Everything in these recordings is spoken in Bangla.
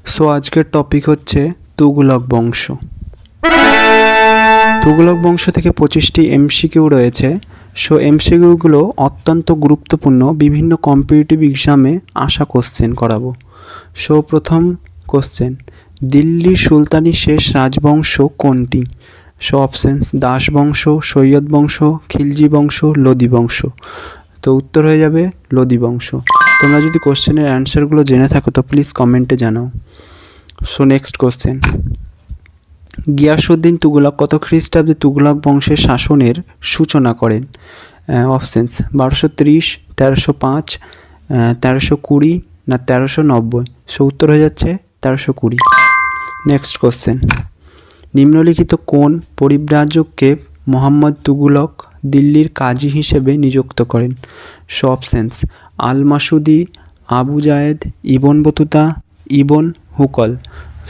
সো আজকের টপিক হচ্ছে তুগলক বংশ। তুগলক বংশ থেকে 25টি এমসিকিউ রয়েছে। সো এমসিকিউগুলো অত্যন্ত গুরুত্বপূর্ণ, বিভিন্ন কম্পিটিটিভ এক্সামে আসা কোশ্চেন করাবো। সো প্রথম কোশ্চেন, দিল্লির সুলতানি শেষ রাজবংশ কোনটি? সো অপশানস দাস বংশ, সৈয়দ বংশ, খিলজি বংশ, লোদি বংশ। তো উত্তর হয়ে যাবে লোদি বংশ। তোমরা যদি কোশ্চেনের অ্যান্সারগুলো জেনে থাকো তো প্লিজ কমেন্টে জানাও। So next question, Giasuddin Tughlaq কত খ্রিস্টাব্দে তুগলক বংশের শাসনের সূচনা করেন? অপশানস 1230, 1305, 1320 না 1390। সো উত্তর হয়ে যাচ্ছে 1320। নেক্সট কোশ্চেন, নিম্নলিখিত কোন পরিব্রাজককে মোহাম্মদ তুগলক দিল্লির কাজী হিসেবে নিযুক্ত করেন? সো অপশানস আল মাসুদি, আবু জায়েদ, ইবন বতুতা, ইবন হুকল।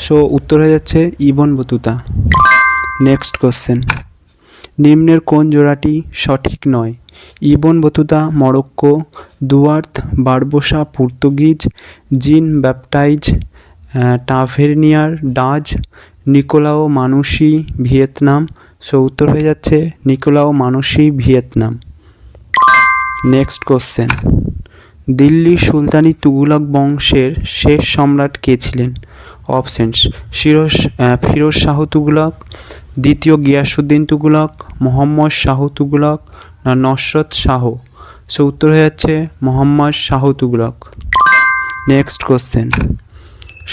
সো উত্তর হয়ে যাচ্ছে ইবন বতুতা। নেক্সট কোশ্চেন, নিম্নের কোন জোড়াটি সঠিক নয়? Ibn Battuta Morocco, Duarte Barbosa Portuguese, Jean Baptiste Tavernier Dutch, Niccolao Manucci Vietnam. So উত্তর হয়ে যাচ্ছে Niccolao Manucci Vietnam. Next question, Delhi সুলতানি তুগলক বংশের শেষ সম্রাট কে ছিলেন? অপশানস ফিরোজ শাহ তুগলক, দ্বিতীয় গিয়াসউদ্দিন তুগলক, মোহাম্মদ শাহ তুগলক না নসরত শাহ। সো উত্তর হয়ে যাচ্ছে মোহাম্মদ শাহ তুগলক। নেক্সট কোশ্চেন,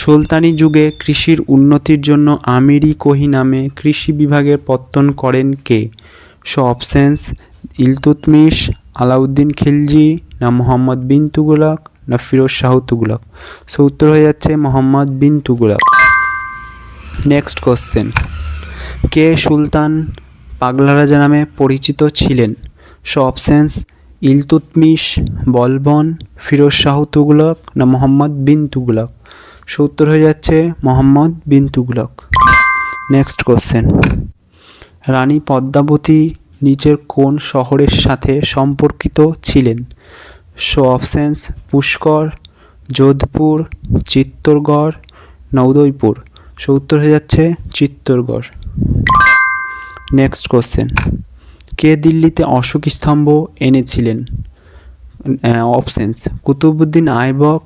সুলতানি যুগে কৃষির উন্নতির জন্য আমিরি কোহি নামে কৃষি বিভাগের পত্তন করেন কে? সো অপশানস ইলতুৎমিশ, আলাউদ্দিন খিলজি না মোহাম্মদ বিন তুগলক না ফিরোজ শাহ তুগলক। সো উত্তর হয়ে যাচ্ছে মোহাম্মদ বিন তুগলক। নেক্সট কোশ্চেন, কে সুলতান পাগলা রাজা নামে পরিচিত ছিলেন? সো অপশানস ইলতুৎমিশ, বলবন, ফিরোজ শাহ তুগলক না মোহাম্মদ বিন তুগলক। সো উত্তর হয়ে যাচ্ছে মোহাম্মদ বিন তুগলক। নেক্সট কোশ্চেন, রানী পদ্মাবতী নিচের কোন শহরের সাথে সম্পর্কিত ছিলেন? সো অপশানস পুষ্কর, যোধপুর, চিত্তরগড় না উদয়পুর। সো উত্তর হয়ে যাচ্ছে চিত্তরগড়। নেক্সট কোশ্চেন, কে দিল্লিতে অশোক স্তম্ভ এনেছিলেন? অপশানস কুতুবউদ্দিন আইবক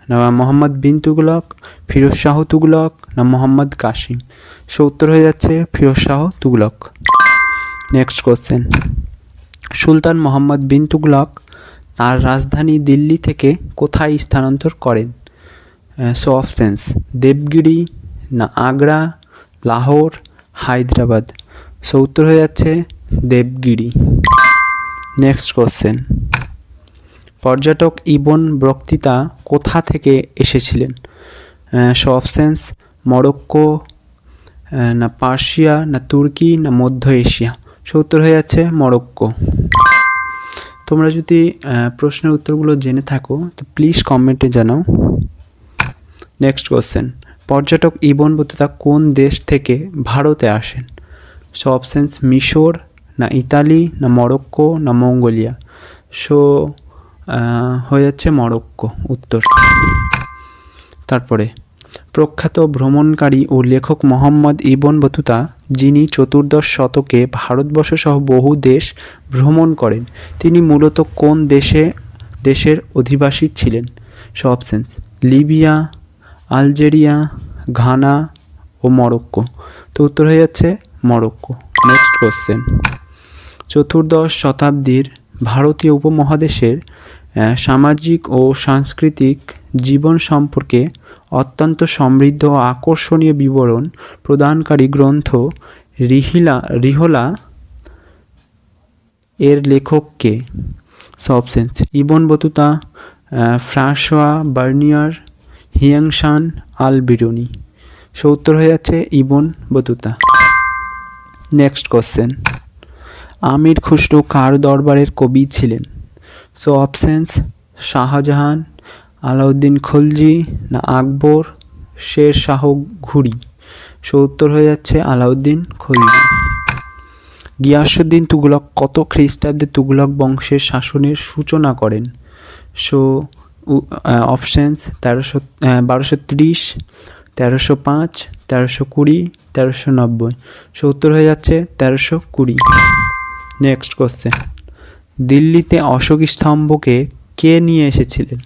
না মোহাম্মদ বিন তুগলক, ফিরোজ শাহ তুগলক না মোহাম্মদ কাসিম। সো উত্তর হয়ে যাচ্ছে ফিরোজ শাহ তুগলক। নেক্সট কোশ্চেন, সুলতান মোহাম্মদ বিন তুগলক তার রাজধানী দিল্লি থেকে কোথায় স্থানান্তর করেন? সো অপশানস দেবগিরি না আগ্রা, লাহোর, হায়দ্রাবাদ। সো উত্তর হয়ে যাচ্ছে দেবগিরি। নেক্সট কোশ্চেন, পর্যটক ইবন বক্তিয়াতা কোথা থেকে এসেছিলেন? সো অপশানস মরক্কো না পার্সিয়া না তুর্কি না মধ্য এশিয়া। সো উত্তর হয়ে যাচ্ছে মরক্কো। তোমরা যদি প্রশ্নের উত্তরগুলো জেনে থাকো তো প্লিজ কমেন্টে জানাও। নেক্সট কোশ্চেন, পর্যটক ইবন বতুতা কোন দেশ থেকে ভারতে আসেন? সো অপশানস মিশর না ইতালি না মরক্কো না মঙ্গোলিয়া। সো হয়ে যাচ্ছে মরক্কো উত্তর। তারপরে প্রখ্যাত ভ্রমণকারী ও লেখক মোহাম্মদ ইবন বতুতা, যিনি 14 শতকে ভারতবর্ষ সহ বহু দেশ ভ্রমণ করেন, তিনি মূলত কোন দেশের অধিবাসী ছিলেন? So options Libya, Algeria, Ghana ও মরক্কো। তো উত্তর হয়ে যাচ্ছে মরক্কো। নেক্সট কোশ্চেন, 14 শতাব্দীর ভারতীয় উপমহাদেশের সামাজিক ও সাংস্কৃতিক জীবন সম্পর্কে অত্যন্ত সমৃদ্ধ ও আকর্ষণীয় বিবরণ প্রদানকারী গ্রন্থ রিহলা এর লেখক কে? So options Ibn Battuta, Francois Bernier, Hiuen Tsang Al Biruni. So উত্তর হয়ে যাচ্ছে Ibn Battuta. Next question, Amir Khusrau কার দরবারের কবি ছিলেন? সো অপশানস শাহজাহান, আলাউদ্দিন খলজি না আকবর, শের শাহ ঘুরি। সো উত্তর হয়ে যাচ্ছে আলাউদ্দিন খলজি। গিয়াসউদ্দিন তুগলক কত খ্রিস্টাব্দে তুগলক বংশের শাসনের সূচনা করেন? So options 1230, 1305, 1320, 1390। সো উত্তর হয়ে যাচ্ছে 1320। নেক্সট কোশ্চেন, দিল্লিতে অশোক স্তম্ভকে কে নিয়ে এসেছিলেন?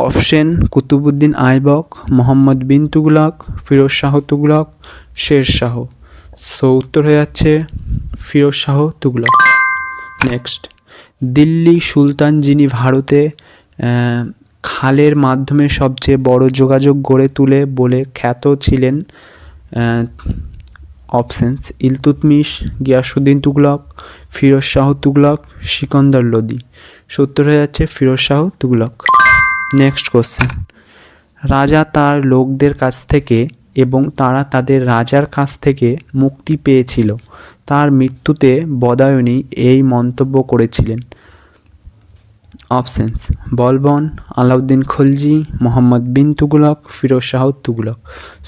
অপশন কুতুবুদ্দিন আইবক, মোহাম্মদ বিন তুগলক, ফিরোজ শাহ তুগলক, শের শাহ। সো উত্তর হয়ে যাচ্ছে ফিরোজ শাহ তুগলক। নেক্সট, দিল্লি সুলতান যিনি ভারতে খালের মাধ্যমে সবচেয়ে বড় যোগাযোগ গড়ে তুলে বলে খ্যাত ছিলেন, অপশানস ইলতুৎমিশ, গিয়াসুদ্দিন তুগলক, ফিরোজ শাহ তুগলক, সিকন্দর লোদি। উত্তর হয়ে যাচ্ছে ফিরোজ শাহ তুগলক। নেক্সট কোশ্চেন, রাজা তার লোকদের কাছ থেকে এবং তারা তাদের রাজার কাছ থেকে মুক্তি পেয়েছিল। তার মৃত্যুতে বদায়ুনী এই মন্তব্য করেছিলেন, অপশানস বলবন, আলাউদ্দিন খলজি, মোহাম্মদ বিন তুগলক, ফিরোজ শাহ তুগলক।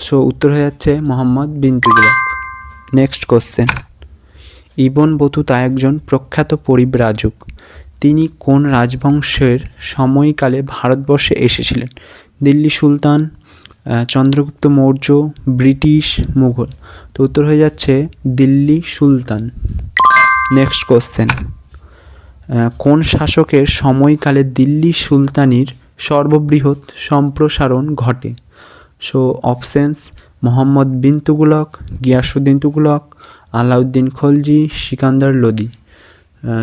সো উত্তর হয়ে যাচ্ছে Mohammad bin Tughlaq. Next question, Ibn Battuta একজন প্রখ্যাত পরিব্রাজক। তিনি কোন রাজবংশের সময়কালে ভারতবর্ষে এসেছিলেন? দিল্লি সুলতান, চন্দ্রগুপ্ত মৌর্য, ব্রিটিশ, মুঘল। তো উত্তর হয়ে যাচ্ছে দিল্লি সুলতান। নেক্সট কোশ্চেন, কোন শাসকের সময়কালে দিল্লি সুলতানির সর্ববৃহৎ সম্প্রসারণ ঘটে? So options Mohammad bin Tughlaq, Giasuddin Tughlaq, Alauddin Khalji, Sikandar Lodi.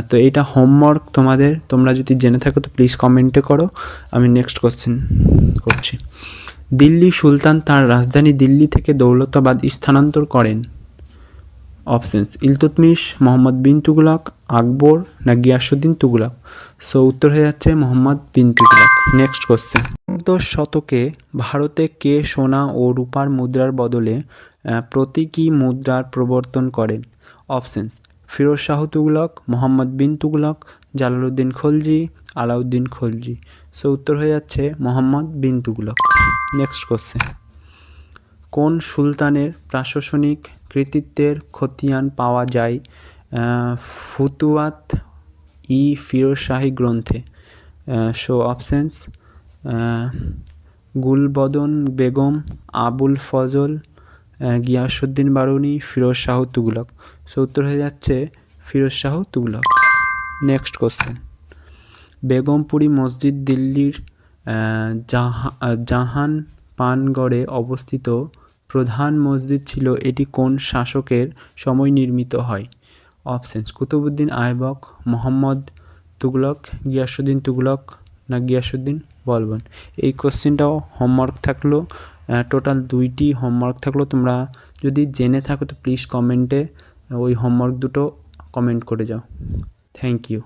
তো এইটা হোমওয়ার্ক তোমাদের, তোমরা যদি জেনে থাকো তো প্লিজ কমেন্টে করো। আমি নেক্সট কোশ্চেন করছি, দিল্লি সুলতান তার রাজধানী দিল্লি থেকে দৌলতাবাদ স্থানান্তর করেন? অপশানস ইলতুৎমিশ, মোহাম্মদ বিন তুগলক, আকবর না গিয়াসুদ্দিন তুগলক। সো উত্তর হয়ে যাচ্ছে মোহাম্মদ বিন তুগলক। নেক্সট কোশ্চেন, 14 শতকে ভারতে কে সোনা ও রূপার মুদ্রার বদলে প্রতীকী মুদ্রার প্রবর্তন করেন? Options Firoz Shah Tughlaq, Mohammad bin Tughlaq, Jalaluddin Khalji, Alauddin Khalji. So উত্তর হয়ে যাচ্ছে মোহাম্মদ বিন তুগলক। নেক্সট কোশ্চেন, কোন সুলতানের প্রশাসনিক কৃতিত্বের খতিয়ান পাওয়া যায় ফুতুয়াত ই ফিরোজ শাহী গ্রন্থে? So options Gulbadan Begum, Abul Fazal, Ghiyasuddin Barani, Firoz Shah Tughlaq. So উত্তর হয়ে যাচ্ছে ফিরোজ শাহ তুগলক। নেক্সট কোশ্চেন, বেগমপুরি মসজিদ দিল্লির জাহান পানগড়ে অবস্থিত প্রধান মসজিদ ছিল। এটি কোন শাসকের সময় নির্মিত হয়? অপশানস কুতুবুদ্দিন আইবক, মোহাম্মদ তুগলক, গিয়াসুদ্দিন তুগলক না গিয়াসুদ্দিন বলবন। এই কোশ্চেনটাও হোমওয়ার্ক থাকলো, টোটাল 2টি হোমওয়ার্ক থাকলো। তোমরা যদি জেনে থাকো তো প্লিজ কমেন্টে ওই হোমওয়ার্ক দুটো কমেন্ট করে যাও। Thank you.